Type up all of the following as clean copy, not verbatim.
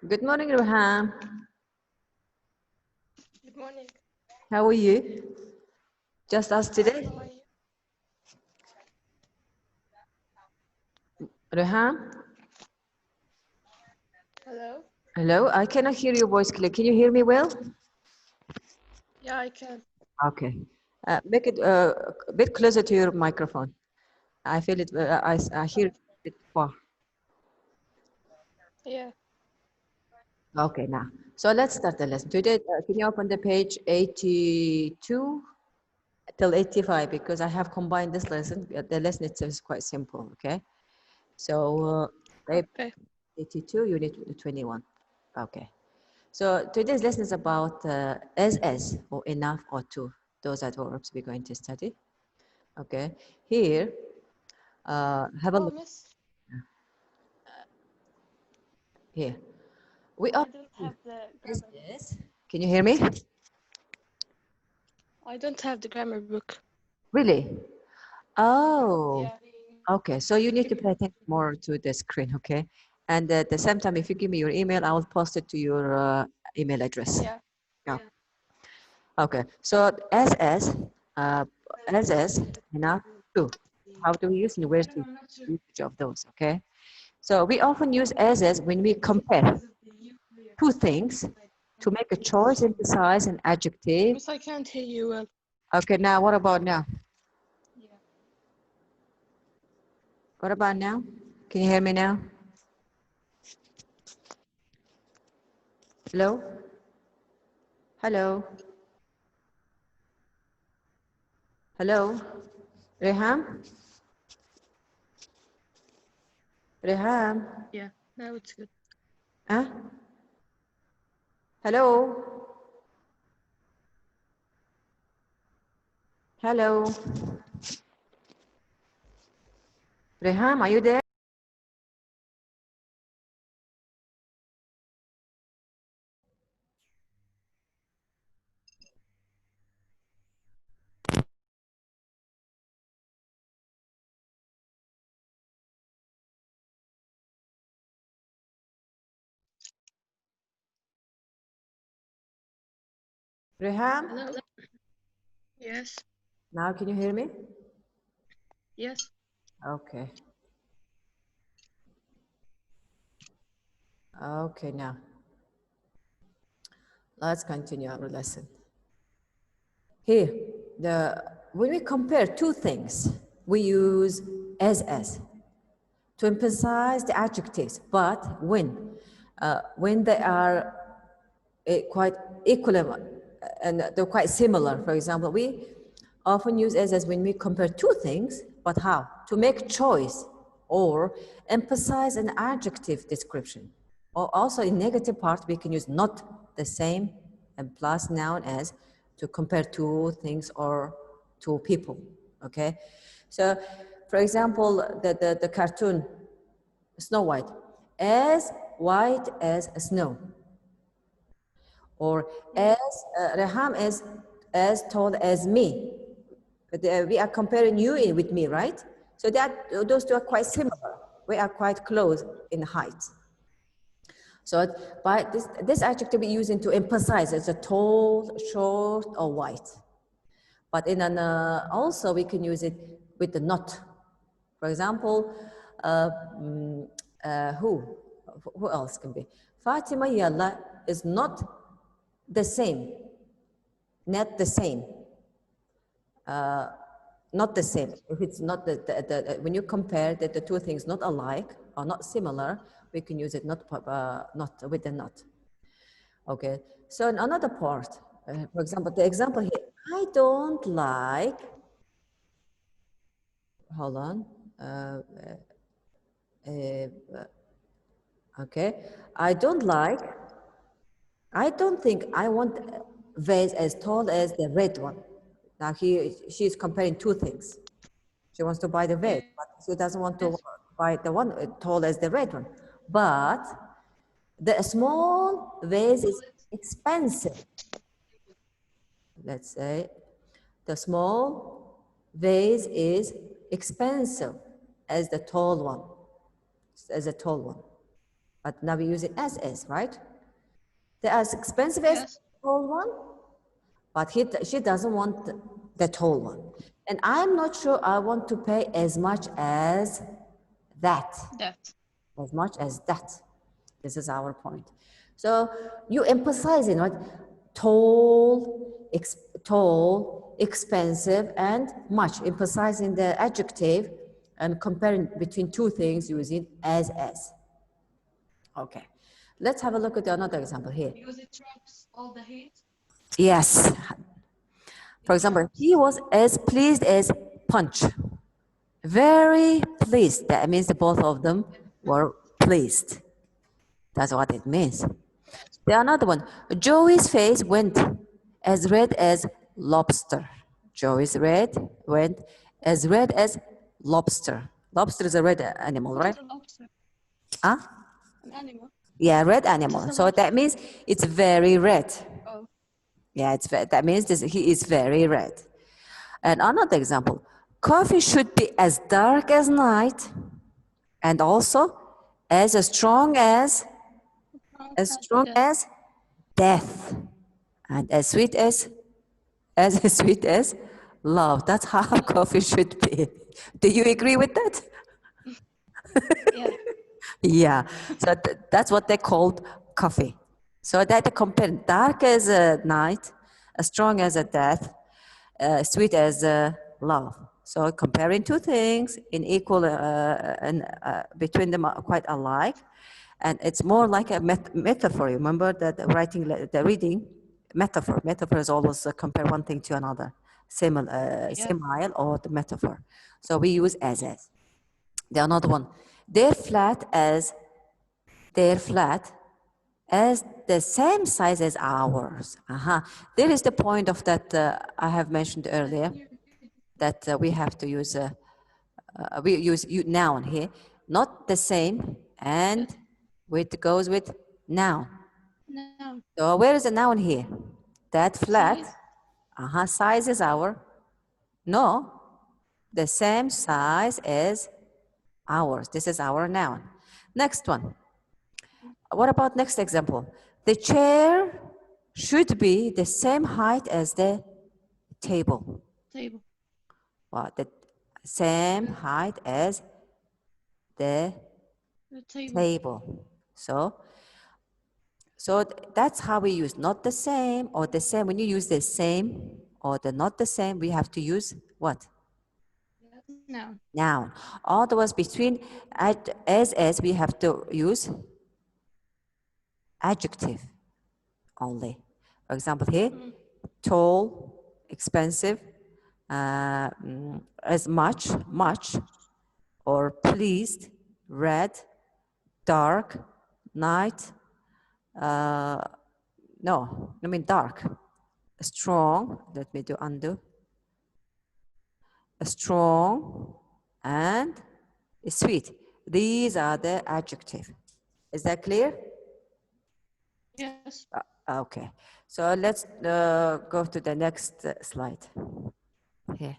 Good morning, Ruham. Good morning. How are you? Just us today? How are you? Ruham? Hello? Hello, I cannot hear your voice clear. Can you hear me well? Yeah, I can. Okay. Make it a bit closer to your microphone. I feel it, I hear it a bit far. Yeah. Okay, now. So let's start the lesson. Today, can you open the page 82 till 85? Because I have combined this lesson. The lesson itself is quite simple, okay? So, Okay. 82, unit 21. Okay. So today's lesson is about as or enough or to. Those are the verbs we're going to study. Okay. Here, have a Oh, look miss, here. We I are don't have the as grammar book. is. Can you hear me? I don't have the grammar book. Really? Oh, Yeah. okay. So you need to pay attention more to the screen, okay? And at the same time, if you give me your email, I will post it to your email address. Yeah. Yeah. Okay. So uh, as enough to. How do we use and where's the usage of those? Okay. So we often use as when we compare two things to make a choice, emphasize an adjective. Miss, I can't hear you well. Okay, now what about now? What about now? Can you hear me now? Hello? Hello? Hello? Reham? Reham? Yeah. Now it's good. Huh? Hello? Hello? Reham, are you there? Reham? Hello? Yes. Now can you hear me? Yes. Okay. Okay, now let's continue our lesson. Here, when we compare two things, we use as to emphasize the adjectives, but when they are quite equivalent and they're quite similar, for example, we often use as when we compare two things, but how? To make choice or emphasize an adjective description. Or also in negative part, we can use not the same and plus noun as to compare two things or two people, okay? So, for example, the cartoon Snow White, as white as snow, or Yeah. as Raham is as tall as me. But we are comparing you with me, right? So those two are quite similar. We are quite close in height. So by this adjective we using to emphasize it's a tall, short, or white. But in an also we can use it with the not. For example, who else can be? Fatima Yalla is not the same, not the same, not the same. If it's not when you compare the two things not alike or not similar, we can use it not with the not. Okay. So in another part, for example, the example here, I don't like. Hold on. Okay. I don't think I want a vase as tall as the red one. Now she's comparing two things. She wants to buy the vase, but she doesn't want to buy the one tall as the red one. But the small vase is expensive. Let's say the small vase is expensive as the tall one, as a tall one. but now we use it as is, right? They're as expensive as Yes. the tall one, but she doesn't want the tall one. And I'm not sure I want to pay as much as that. That. As much as that. This is our point. So you emphasize in what tall, tall, expensive, and much. Emphasizing the adjective and comparing between two things using as. Okay. Let's have a look at another example here. Because it traps all the heat. Yes. For example, he was as pleased as Punch. Very pleased. That means the both of them were pleased. That's what it means. The another one. Joey's face went as red as lobster. Joey's red went as red as lobster. Lobster is a red animal, What right? is a lobster? Huh? An animal. Yeah, red What animal. is a So lobster? that means it's very red. Oh. Yeah, that means he is very red. And another example, coffee should be as dark as night and also as strong as Death. death and as sweet as sweet as love. That's how coffee should be. Do you agree with that? Yeah. Yeah. So that's what they called coffee. So that they compare dark as a night, strong as a death, sweet as love. So comparing two things in equal and between them are quite alike, and it's more like a metaphor. Remember that the reading metaphor. Metaphor is always compare one thing to another, simile or the metaphor. So we use as. The another one, they're flat as the same size as ours. There is the point of that I have mentioned earlier, that we have to use we use noun here, not the same, and it goes with noun. Noun. So where is the noun here? That flat. Size. Size is our. No, the same size as ours. This is our noun. Next one. What about next example? The chair should be the same height as the table. Table. Well, the same height as the The table. table. So that's how we use not the same or the same. When you use the same or the not the same, we have to use what? Noun. Noun. Otherwise, between as we have to use adjective only. For example, here, tall, expensive, as much, or pleased, red, dark, night, no, I mean dark, strong, let me do undo, strong, and sweet. These are the adjective. Is that clear? Yes. Okay, so let's go to the next slide. Here.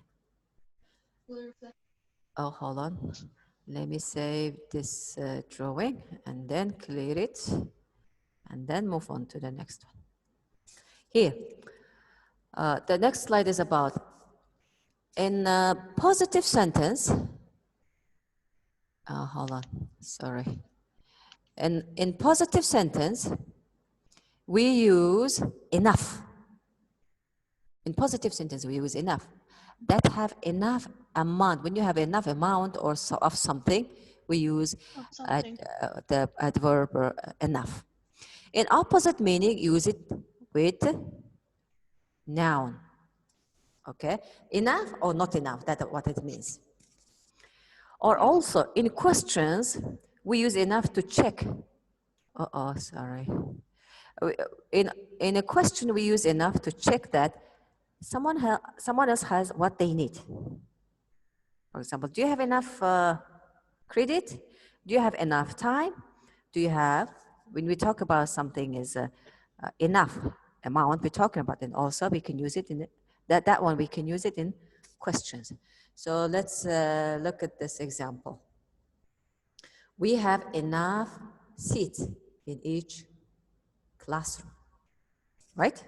Oh, hold on. Let me save this drawing and then clear it and then move on to the next one. Here, the next slide is about in a positive sentence. Hold on, sorry. In positive sentence, we use enough. In positive sentence, we use enough. That have enough amount. When you have enough amount or of something, we use the adverb enough. In opposite meaning, use it with noun. Okay, enough or not enough, that's what it means. Or also in questions, we use enough to check. Sorry. In a question, we use enough to check that someone else has what they need. For example, do you have enough credit? Do you have enough time? Do you have, when we talk about something is enough amount, we're talking about it also, we can use it in that one, we can use it in questions. So let's look at this example. We have enough seats in each classroom, right?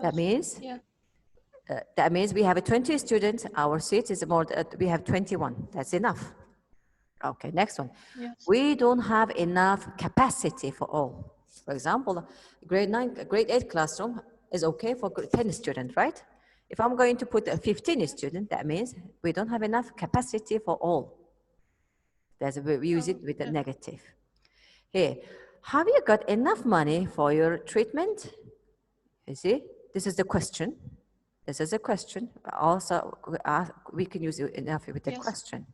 That Yeah. means we have a 20 students, our seat is more, we have 21, that's enough. Okay, next one. Yes. We don't have enough capacity for all. For example, grade 9, grade 8 classroom is okay for 10 students, right? If I'm going to put a 15 student, that means we don't have enough capacity for all. That's we use it with a negative. Hey, have you got enough money for your treatment? You see, this is the question. This is a question. Also, we can use it enough with a question.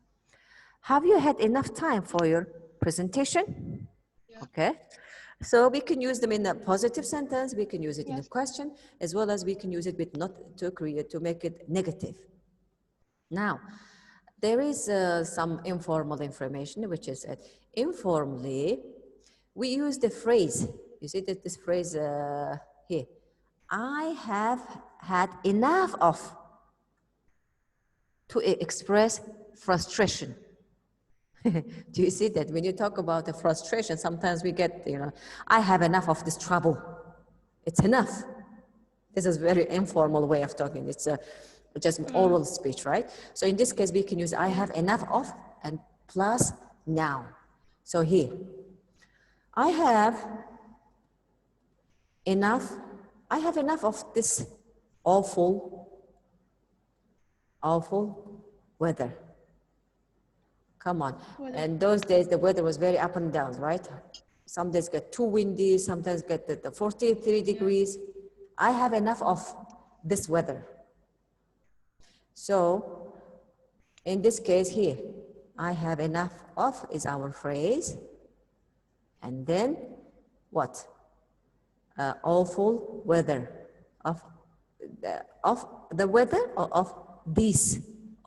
Have you had enough time for your presentation? Yeah. Okay. So we can use them in a positive sentence, we can use it in a question, as well as we can use it with not to create, to make it negative. Now, there is some informal information, which is informally, we use the phrase, you see that this phrase here, I have had enough of, to express frustration. Do you see that when you talk about the frustration, sometimes we get, I have enough of this trouble. It's enough. This is a very informal way of talking. It's just oral speech, right? So in this case, we can use I have enough of and plus now. So here, I have enough of this awful weather. Come on. And those days, the weather was very up and down, right? Some days get too windy, sometimes get the 43 degrees. I have enough of this weather. So in this case here, I have enough of is our phrase. And then what? Awful weather. Of the weather or of this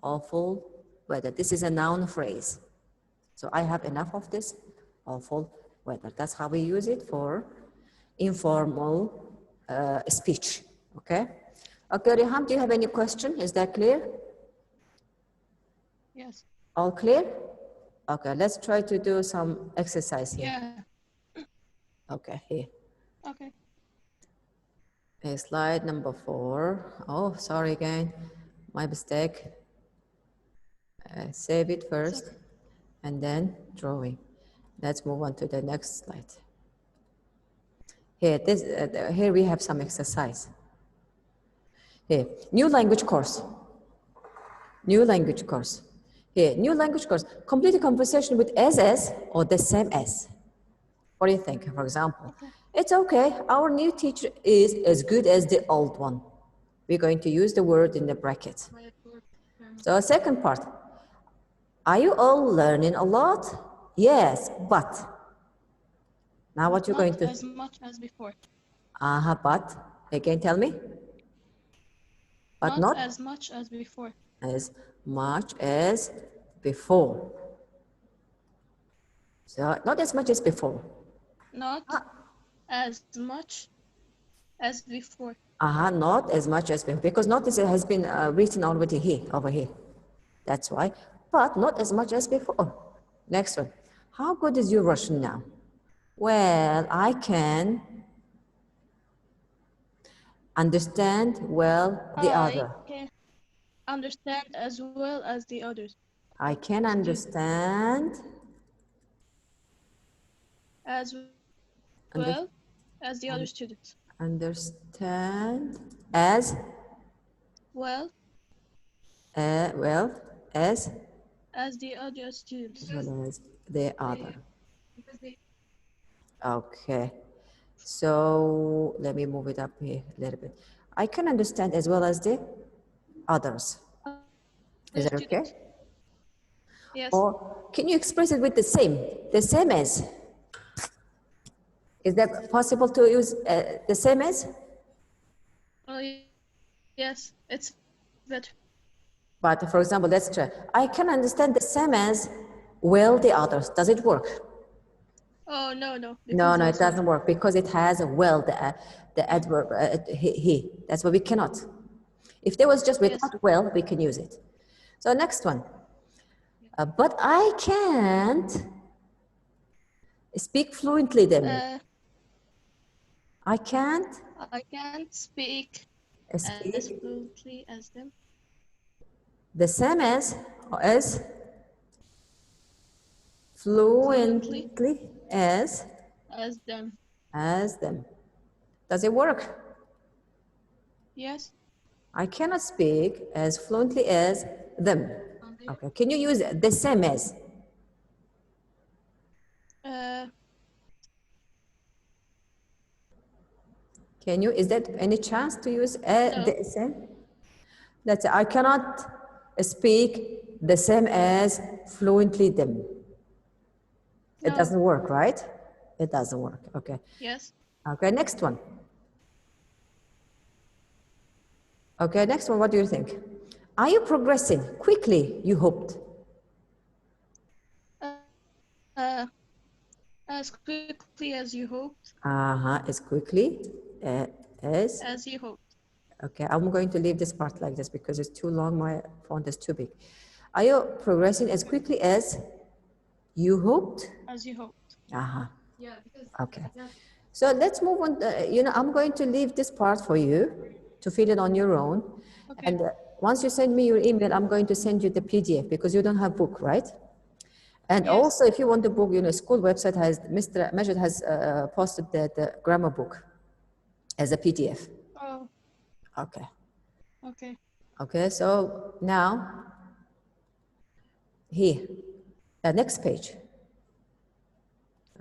awful weather. This is a noun phrase. So I have enough of this awful weather. That's how we use it for informal speech, okay? Okay, Riham, do you have any question? Is that clear? Yes. All clear? Okay, let's try to do some exercise here. Yeah. Okay, here. Okay. Slide number 4. Oh, sorry again, my mistake. Save it first, and then drawing. Let's move on to the next slide. Here, here we have some exercise. Here, new language course. New language course. Here, new language course. Complete a conversation with as or the same as. What do you think, for example? It's okay, our new teacher is as good as the old one. We're going to use the word in the bracket. So second part, are you all learning a lot? Yes, but. Now what you're going to? Not as much as before. But. Again, tell me. But not as much as before. As much as before. So not as much as before. Not as much as before. Not as much as before, because not has been written already here, over here. That's why. But not as much as before. Next one. How good is your Russian now? Well, I can understand well the other. I can understand as well as the others. I can understand as well as the other students. Understand as well as the other students. As well as the other. Okay. So let me move it up here a little bit. I can understand as well as the others. Is that okay? Yes. Or can you express it with the same as? Is that possible to use the same as? Oh, yes, it's better. But for example, let's try. I can understand the same as well the others. Does it work? Oh, no. No, it doesn't work because it has well, the adverb, he. That's why we cannot. If there was just without well, we can use it. So next one. But I can't Speak fluently them. Uh, I can't I can't speak as speak fluently as them. the same as Fluently fluently as them. as them. Does it work? Yes. I cannot speak as fluently as them. Okay, can you use the same as? Uh, Can you, is that any chance to use no. the same? That's I cannot speak the same as fluently them. It No. doesn't work, right? It doesn't work, okay. Yes. Okay, next one. Okay, next one, what do you think? Are you progressing quickly, you hoped? Uh, as quickly as you hoped. As quickly as, As you hoped. okay, I'm going to leave this part like this because it's too long, my font is too big. Are you progressing as quickly as you hoped? As you hoped. Okay. So let's move on. I'm going to leave this part for you to fill it on your own. Okay. And once you send me your email, I'm going to send you the PDF because you don't have book, right? And Yes. also, if you want the book, school website has, Mr. Majid has posted the grammar book as a PDF. Oh, Okay. okay. Okay, so now, here, the next page.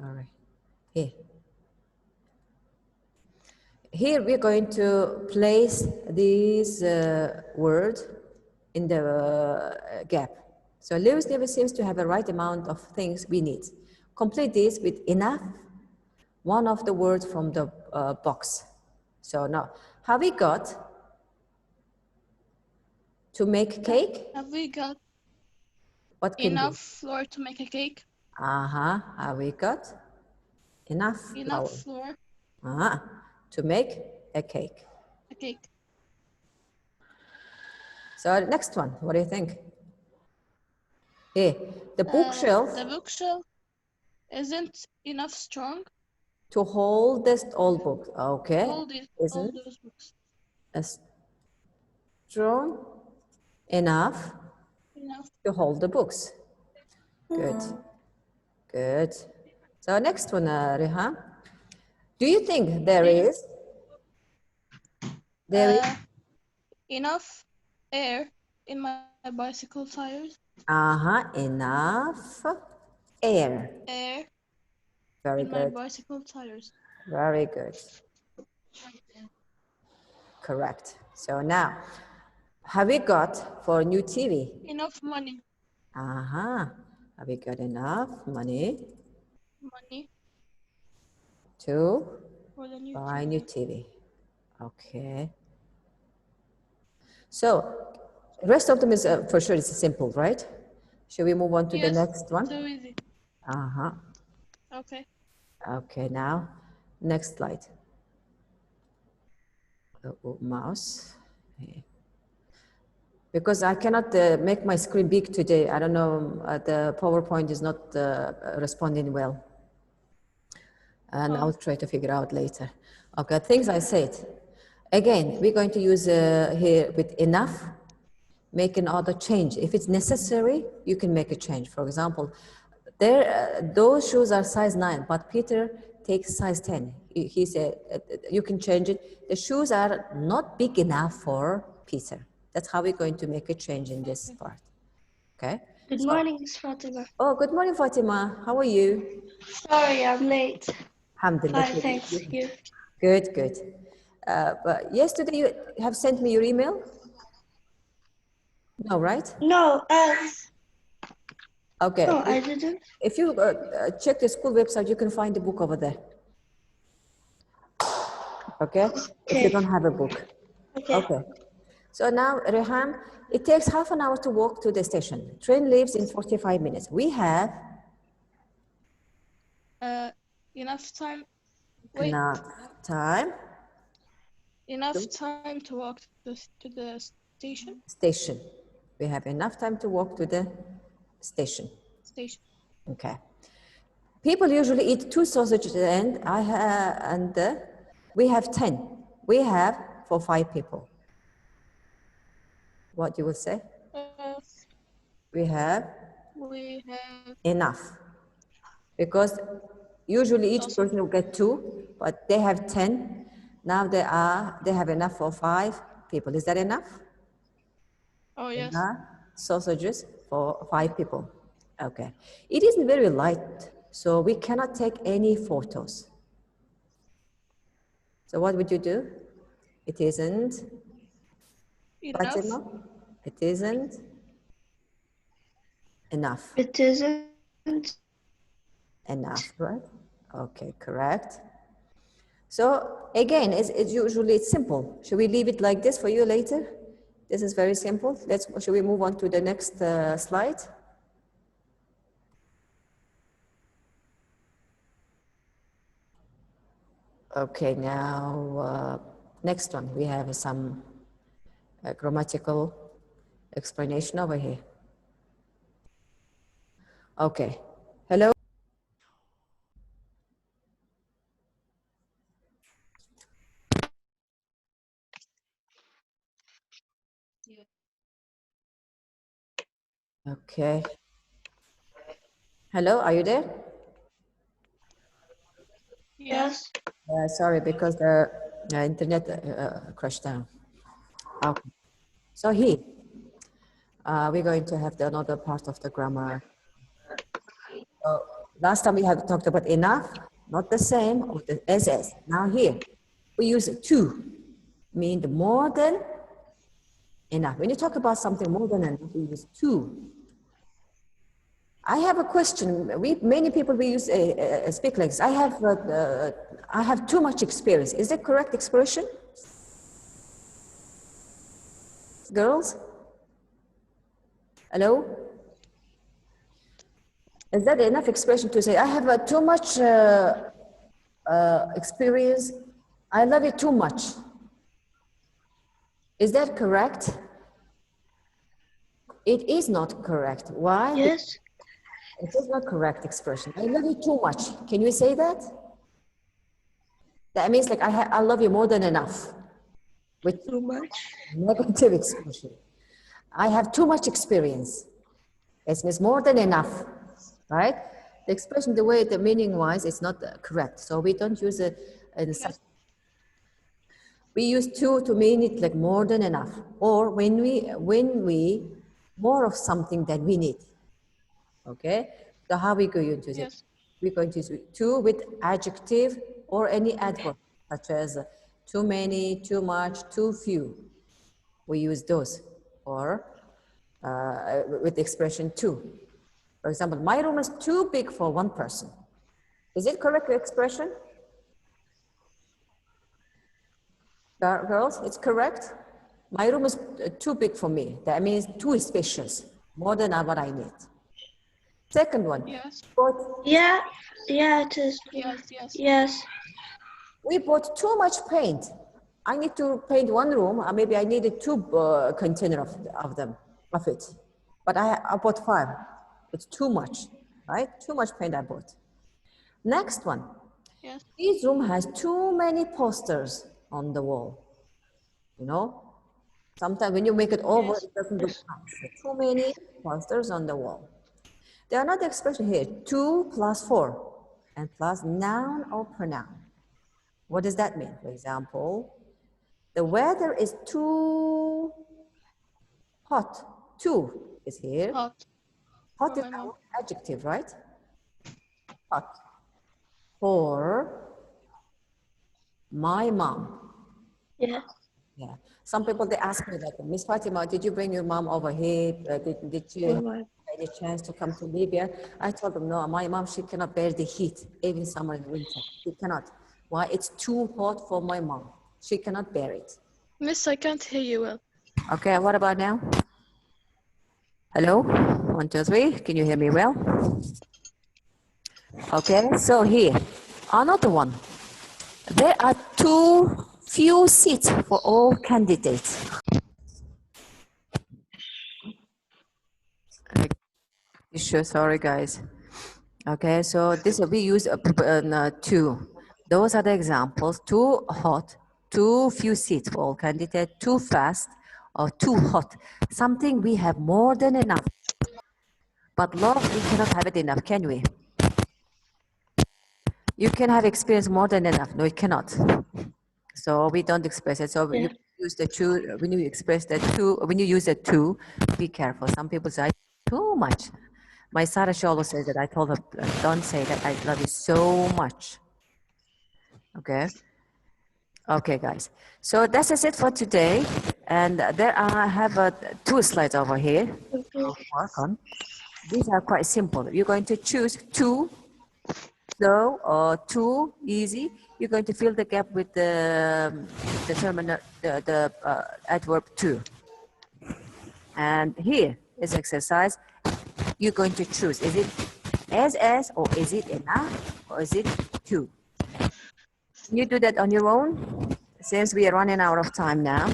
All right, here. Here we're going to place these words in the gap. So Lewis never seems to have the right amount of things we need. Complete this with enough, one of the words from the box. So now, have we got to make cake? Have we got What can enough be? flour to make a cake? Have we got enough Enough flour? flour, To make a cake. a cake. So next one, what do you think? Here, the bookshelf The bookshelf isn't enough strong to hold this old book. Okay, hold it, all isn't those books. strong enough Enough. to hold the books. Good, good. So next one, Rehan. Do you think there is Enough air in my bicycle tires? enough air? Air Very in my good, bicycle tires. very good. Correct. So now, have we got for new TV? Enough money. Have we got enough money Money to for the new buy TV. new TV? Okay. So, rest of them is for sure it's simple, right? Should we move on to the Yes, next one? so easy. Okay. Okay, now, next slide. Mouse. Because I cannot make my screen big today. I don't know, the PowerPoint is not responding well. And I'll try to figure out later. Okay, things I said. Again, we're going to use here with enough, make another change. If it's necessary, you can make a change. For example, those shoes are size 9, but Peter takes size 10. He said, you can change it. The shoes are not big enough for Peter. That's how we're going to make a change in this part. Okay? Good morning, Miss Fatima. Oh, good morning, Fatima. How are you? Sorry, I'm late. Alhamdulillah. Fine, thanks. You? Good, good. But yesterday you have sent me your email? No, right? No, Okay. no, I didn't. If you check the school website, you can find the book over there. Okay? If you don't have a book. Okay. So now, Rehan, it takes half an hour to walk to the station. Train leaves in 45 minutes. We have Enough time. Wait. enough time. Enough time to walk to the station. Station. We have enough time to walk to the station. Station. Okay. People usually eat 2 sausages and we have 10. We have for 5 people. What you will say? We have enough. Because usually each person will get 2, but they have 10. Now they have enough for 5 people. Is that enough? Oh, yes. Enough sausages for 5 people. Okay. It isn't very light, so we cannot take any photos. So what would you do? It isn't. Fatima? It isn't enough. It isn't. Enough, right? Okay, correct. So again, it's usually simple. Should we leave it like this for you later? This is very simple. Should we move on to the next slide? Okay, now next one. We have some grammatical explanation over here. Okay. Hello? Okay. Hello, are you there? Yes. Sorry, because the internet crashed down. Okay. So here, we're going to have another part of the grammar. So last time we had talked about enough, not the same, or the SS. Now here, we use to, mean more than enough. When you talk about something more than enough, we use to. I have a question. Many people we use speak like this. I have too much experience. Is that correct expression? Girls? Hello? Is that enough expression to say, I have too much experience, I love it too much? Is that correct? It is not correct. Why? Yes. It is not correct expression. I love you too much. Can you say that? That means like I love you more than enough. With Too much. negative expression. I have too much experience. It means more than enough, right? The expression, the way the meaning wise, is not correct. So we don't use it in such. We use to mean it like more than enough, or when we more of something than we need. Okay. So how we going to use it? We're going to use to with adjective or any adverb, such as too many, too much, too few. We use those, or with the expression too. For example, my room is too big for one person. Is it correct expression? Girls, it's correct? My room is too big for me. That means too spacious, more than what I need. Second one. Yes. Yeah. Yeah, it is. Yes. Yes. We bought too much paint. I need to paint one room, maybe I needed 2 containers of it. But I bought 5. It's too much, right? Too much paint I bought. Next one. Yes. This room has too many posters on the wall. You know, sometimes when you make it over, it doesn't look nice. Too many posters on the wall. There are another expression here, 2 plus 4, and plus noun or pronoun. What does that mean? For example, the weather is too hot. Too is here. Hot. Hot is our adjective, right? Hot. For my mom. Yeah. Yeah. Some people, they ask me like, Miss Fatima, did you bring your mom over here? Did you have any chance to come to Libya? I told them, no, my mom, she cannot bear the heat, even summer and winter. She cannot. Why? It's too hot for my mom. She cannot bear it. Miss, I can't hear you well. Okay, what about now? Hello? 1, 2, 3. Can you hear me well? Okay, so here, another one. There are too few seats for all candidates. Sure, sorry guys. Okay, so this we use two. Those are the examples. Too hot, too few seats for all candidates, too fast, or too hot. Something we have more than enough. But love, we cannot have it enough, can we? You can have experience more than enough. No, you cannot. So we don't express it. So when you use the two, when you express the two, when you use the two, be careful. Some people say too much. My Sarah Sholo says that I told her, don't say that I love you so much. Okay. Okay, guys. So that's it for today. And there I have two slides over here to work on. These are quite simple. You're going to choose two slow or two easy. You're going to fill the gap with the terminal, the adverb to. And here is exercise. You're going to choose. Is it as or is it enough or is it too? Can you do that on your own? Since we are running out of time now.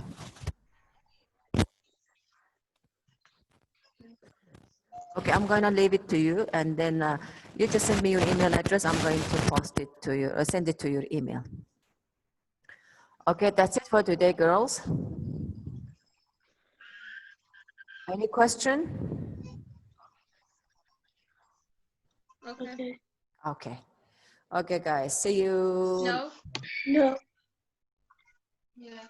Okay, I'm going to leave it to you, and then you just send me your email address. I'm going to post it to you, or send it to your email. Okay, that's it for today, girls. Any question? Okay. Okay. Okay, guys. See you. No. No. Yeah.